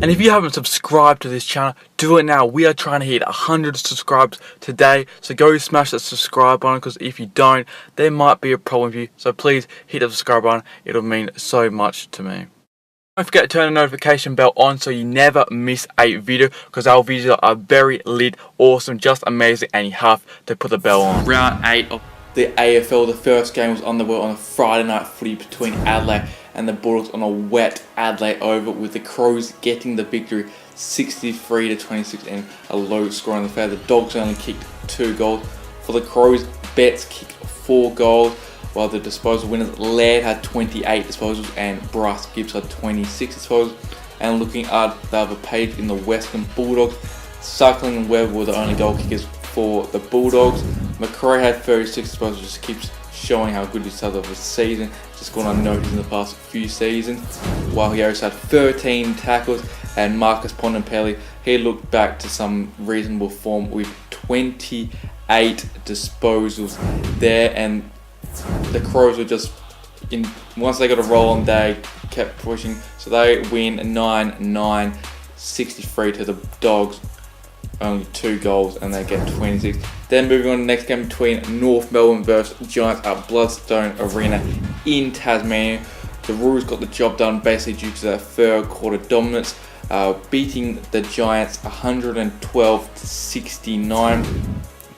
And if you haven't subscribed to this channel, do it now. We are trying to hit 100 subscribers today. So go smash that subscribe button, because if you don't, there might be a problem with you. So please hit the subscribe button. It'll mean so much to me. Don't forget to turn the notification bell on so you never miss a video, because our videos are very lit, awesome, just amazing, and you have to put the bell on. Round 8 of the AFL, the first game was on a Friday night footy between Adelaide and the Bulldogs on a wet Adelaide Oval, with the Crows getting the victory 63-26 and a low score on the fair. The Dogs only kicked 2 goals. For the Crows, Betts kicked 4 goals, while the disposal winners, Laird had 28 disposals and Bryce Gibbs had 26 disposals. And looking at the other page in the Western Bulldogs, Suckling and Webb were the only goal kickers for the Bulldogs. McRae had 36 disposals, just keeps showing how good he's had over the season, just gone unnoticed in the past few seasons. While he also had 13 tackles, and Marcus Bontempelli, he looked back to some reasonable form with 28 disposals there. And the Crows were just once they got a roll on, they kept pushing, so they win 9-9, 63 to the Dogs, only 2 goals, and they get 26. Then moving on to the next game between North Melbourne versus Giants at Bloodstone Arena in Tasmania. The Roos got the job done basically due to their third quarter dominance, beating the Giants 112-69.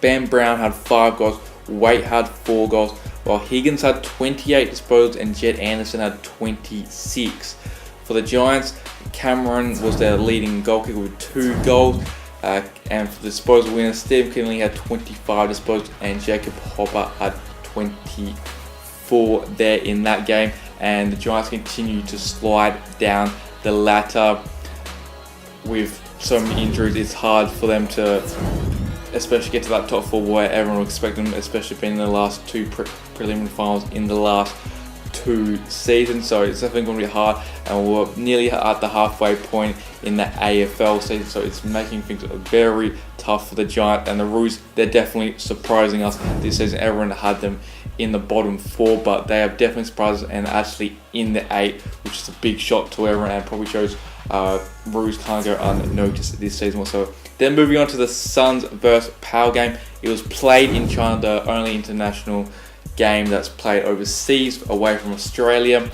Ben Brown had 5 goals, Waite had 4 goals, while Higgins had 28 disposals and Jed Anderson had 26. For the Giants, Cameron was their leading goal kicker with 2 goals. And for the disposal winners, Steve Kinley had 25 disposals and Jacob Hopper had 24 there in that game. And the Giants continue to slide down the ladder with so many injuries. It's hard for them to especially get to that top 4 where everyone will expect them, especially being in the last 2 preliminary finals in the last 2 seasons. So it's definitely going to be hard, and we're nearly at the halfway point in the AFL season, so it's making things very tough for the Giants. And the Roos, they're definitely surprising us this season. Everyone had them in the bottom 4, but they have definitely surprised us and actually in the 8, which is a big shock to everyone, and probably shows Roos can't go unnoticed this season also. Then moving on to the Suns versus Power game. It was played in China, the only international game that's played overseas away from Australia.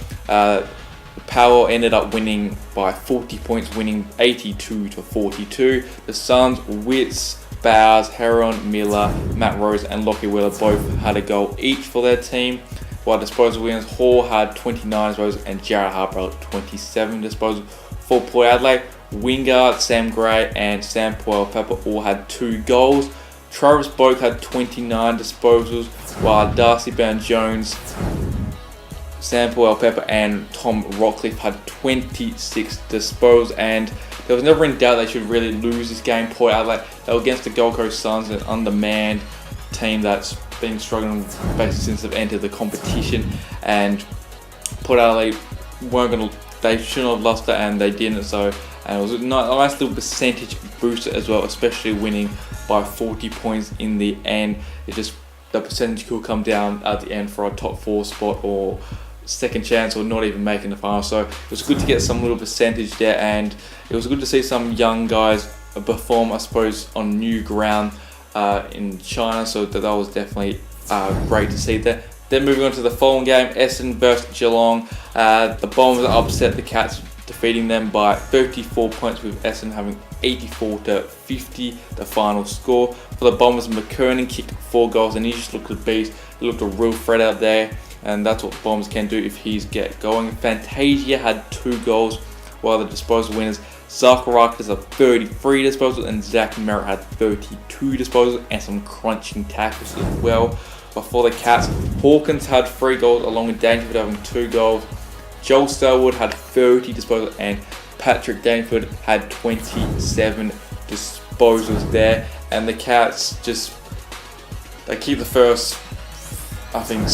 Power ended up winning by 40 points, winning 82-42. The Suns, Witts, Bowers, Heron, Miller, Matt Rose and Lockie Wheeler both had a goal each for their team, while disposal winners, Hall had 29 disposals and Jarrett Harper had 27 disposals. For Port Adelaide, Wingard, Sam Gray and Sam Powell-Pepper all had 2 goals. Travis Boak had 29 disposals, while Darcy Brown-Jones, Sam Powell-Pepper and Tom Rockcliffe had 26 disposals. And there was never in doubt they should really lose this game. Port Adelaide, they were against the Gold Coast Suns, an undermanned team that's been struggling basically since they've entered the competition. And Port Adelaide they shouldn't have lost it, and they didn't. So, and it was a nice little percentage booster as well, especially winning by 40 points in the end. It just, the percentage could come down at the end for a top 4 spot or second chance, or not even making the final. So it was good to get some little percentage there, and it was good to see some young guys perform, I suppose, on new ground in China. So that was definitely great to see there. Then moving on to the following game, Essendon versus Geelong. The Bombers upset the Cats, defeating them by 34 points, with Essendon having 84-50 the final score. For the Bombers, McKernan kicked 4 goals and he just looked a beast. He looked a real threat out there, and that's what Bombers can do if he's get going. Fantasia had 2 goals, while the disposal winners, Zacharakis had 33 disposals and Zach Merritt had 32 disposals and some crunching tackles as well. But for the Cats, Hawkins had 3 goals along with Dangerfield having 2 goals. Joel Selwood had 30 disposals and Patrick Dangerfield had 27 disposals there. And the Cats they keep the first, I think,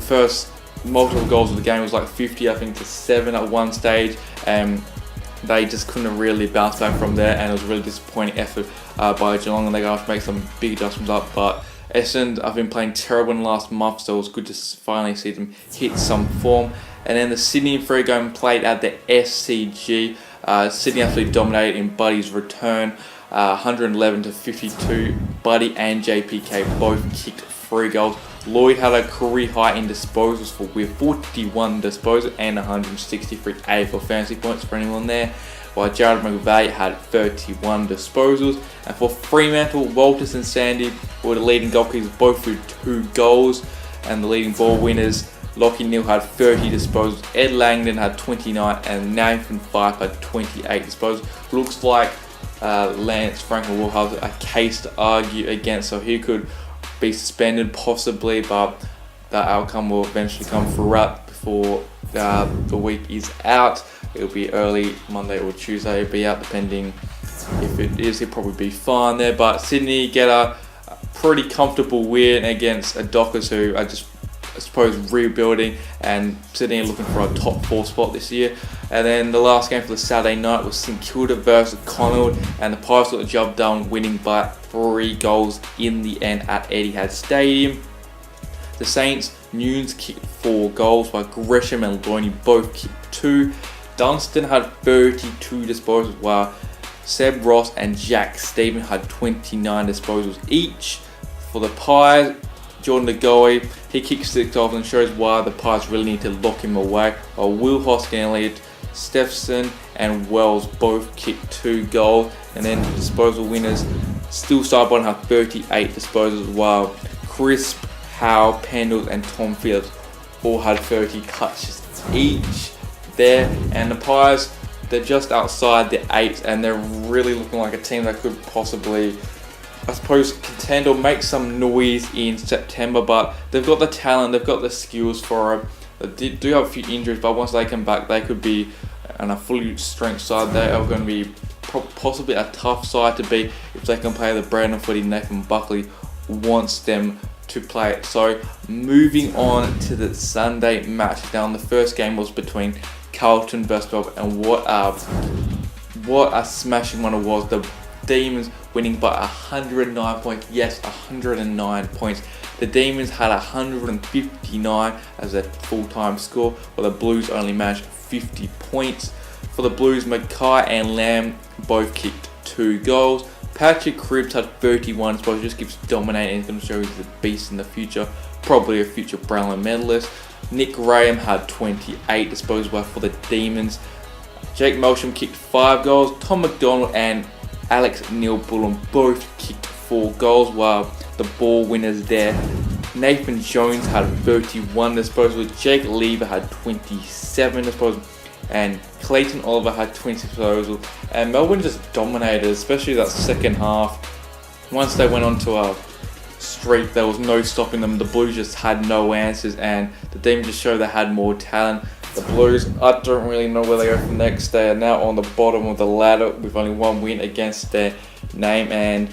first multiple goals of the game. It was like 50, I think, to 7 at one stage. They just couldn't really bounce back from there, and it was a really disappointing effort by Geelong, and they're going to have to make some big adjustments up. But Essendon have been playing terrible in the last month, so it was good to finally see them hit some form. And then the Sydney Free game played at the SCG. Sydney absolutely dominated in Buddy's return, 111 to 52. Buddy and JPK both kicked 3 goals. Lloyd had a career high in disposals with 41 disposals and 163 AFL fantasy points for anyone there, while Jared McVeigh had 31 disposals. And for Fremantle, Walters and Sandy were the leading goalkeepers, both with 2 goals, and the leading ball winners. Lockie Neal had 30 disposals, Ed Langdon had 29, and Nathan Fife had 28 disposals. Looks like Lance Franklin will have a case to argue against, so he could be suspended possibly, but that outcome will eventually come throughout before the week is out. It'll be early Monday or Tuesday. It'll be out depending if it is. He'll probably be fine there. But Sydney get a pretty comfortable win against a Dockers who are just, I suppose, rebuilding, and Sydney are looking for a top 4 spot this year. And then the last game for the Saturday night was St Kilda versus Collingwood, and the Pirates got the job done, winning by 3 goals in the end at Etihad Stadium. The Saints, Nunes kicked 4 goals, while Gresham and Loiney both kicked 2. Dunstan had 32 disposals, while Seb Ross and Jack Stephen had 29 disposals each. For the Pies, Jordan DeGoey, he kicked 6 goals and shows why the Pies really need to lock him away, while Will Hoskin, Stephenson and Wells both kicked 2 goals. And then the disposal winners, still Sidebottom had 38 disposals, while Crisp, Howe, Pendles and Tom Phillips all had 30 touches each there. And the Pies, they're just outside the 8, and they're really looking like a team that could possibly, I suppose, contend or make some noise in September. But they've got the talent, they've got the skills for it. They do have a few injuries, but once they come back, they could be on a fully strength side. They are going to be possibly a tough side to beat if they can play the Brandon footy Nathan Buckley wants them to play it. So moving on to the Sunday match. Now, the first game was between Carlton versus Melbourne, and what a smashing one it was. The Demons winning by 109 points. Yes, 109 points. The Demons had 159 as a full-time score, while the Blues only managed 50 points. For the Blues, Mackay and Lamb both kicked 2 goals. Patrick Cripps had 31 disposals, just keeps dominating. He's going to show he's a beast in the future, probably a future Brownlow medalist. Nick Graham had 28 disposals, while for the Demons, Jake Melsham kicked 5 goals. Tom McDonald and Alex Neil-Bullen both kicked 4 goals, while the ball winners there, Nathan Jones had 31 disposals, Jake Lever had 27 disposals, and Clayton Oliver had 20 disposals. And Melbourne just dominated, especially that second half. Once they went onto a streak, there was no stopping them. The Blues just had no answers, and the Demons just showed they had more talent. The Blues, I don't really know where they go from next. They are now on the bottom of the ladder with only 1 win against their name, and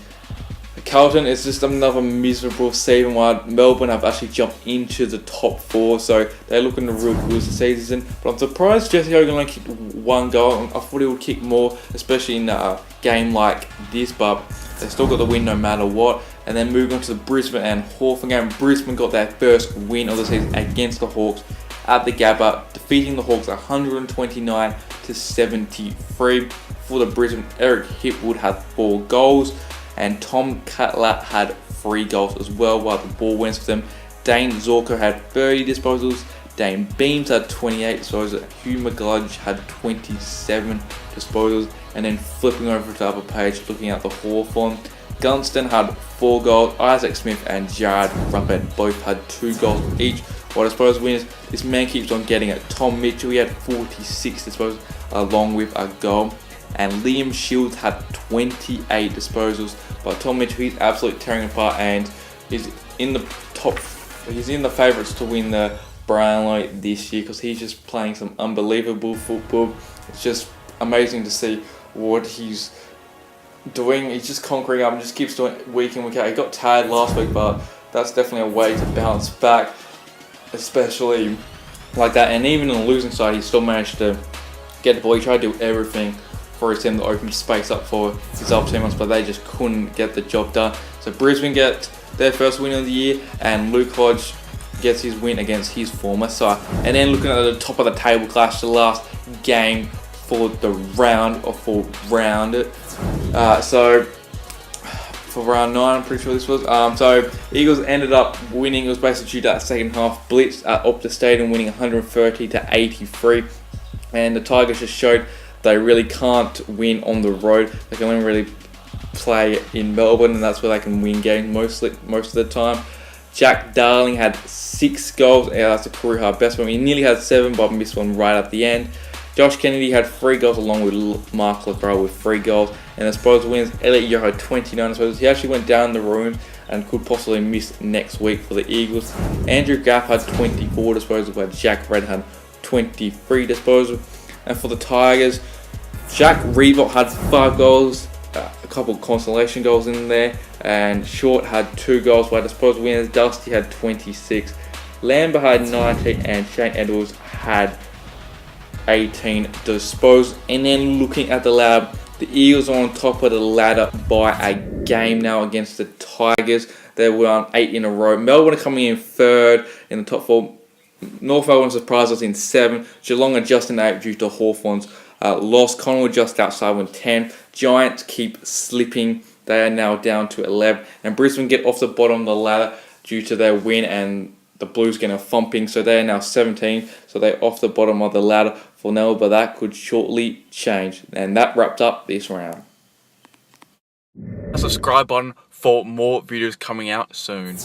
Carlton is just another miserable season, while Melbourne have actually jumped into the top 4, so they're looking to real good this season. But I'm surprised Jesse Hogan only kicked 1 goal. I thought he would kick more, especially in a game like this, but they still got the win no matter what. And then moving on to the Brisbane and Hawthorn game, Brisbane got their first win of the season against the Hawks at the Gabba, defeating the Hawks 129 to 73. For the Brisbane, Eric Hipwood had 4 goals, and Tom Cutler had 3 goals as well, while the ball wins for them. Dane Zorko had 30 disposals, Dane Beams had 28 disposals, Hugh McGludge had 27 disposals. And then flipping over to the other page, looking at the Hawthorn, Gunston had 4 goals, Isaac Smith and Jared Ruppert both had 2 goals each. While disposal winners, this man keeps on getting it. Tom Mitchell, he had 46 disposals along with a goal. And Liam Shields had 28 disposals. But Tom Mitchell, he's absolutely tearing apart, and he's in the favourites to win the Brownlow this year, because he's just playing some unbelievable football. It's just amazing to see what he's doing. He's just conquering up and just keeps doing it week in, week out. He got tired last week, but that's definitely a way to bounce back, especially like that. And even on the losing side, he still managed to get the ball. He tried to do everything for his team to open space up for his other teammates, but they just couldn't get the job done. So Brisbane get their first win of the year, and Luke Hodge gets his win against his former side. And then looking at the top of the table clash, the last game for the round, or for round. So for round 9, I'm pretty sure this was. So Eagles ended up winning. It was basically due to that second half blitz at Optus Stadium, winning 130-83. And the Tigers just showed they really can't win on the road. They can only really play in Melbourne, and that's where they can win games most of the time. Jack Darling had 6 goals. Yeah, that's a career high best one. He nearly had 7, but missed one right at the end. Josh Kennedy had 3 goals, along with Mark LeBron with 3 goals. And the Spurs wins. Elliot Yeo had 29. I suppose he actually went down the room and could possibly miss next week for the Eagles. Andrew Gaff had 24 disposals, while Jack Red had 23 disposals. And for the Tigers, Jack Reebok had 5 goals, a couple of consolation goals in there, and Short had 2 goals, while disposal winners Dusty had 26, Lambert had 19, and Shane Edwards had 18 disposals. And then looking at the ladder, the Eagles are on top of the ladder by a game now against the Tigers. They were on 8 in a row. Melbourne are coming in 3rd in the top 4. North Melbourne surprised us in 7. Geelong are just in 8 due to Hawthorn's loss. Collingwood just outside with 10. Giants keep slipping. They are now down to 11. And Brisbane get off the bottom of the ladder due to their win, and the Blues getting a thumping. So they are now 17. So they're off the bottom of the ladder for now, but that could shortly change. And that wrapped up this round. Subscribe button for more videos coming out soon.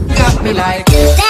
Got me like that.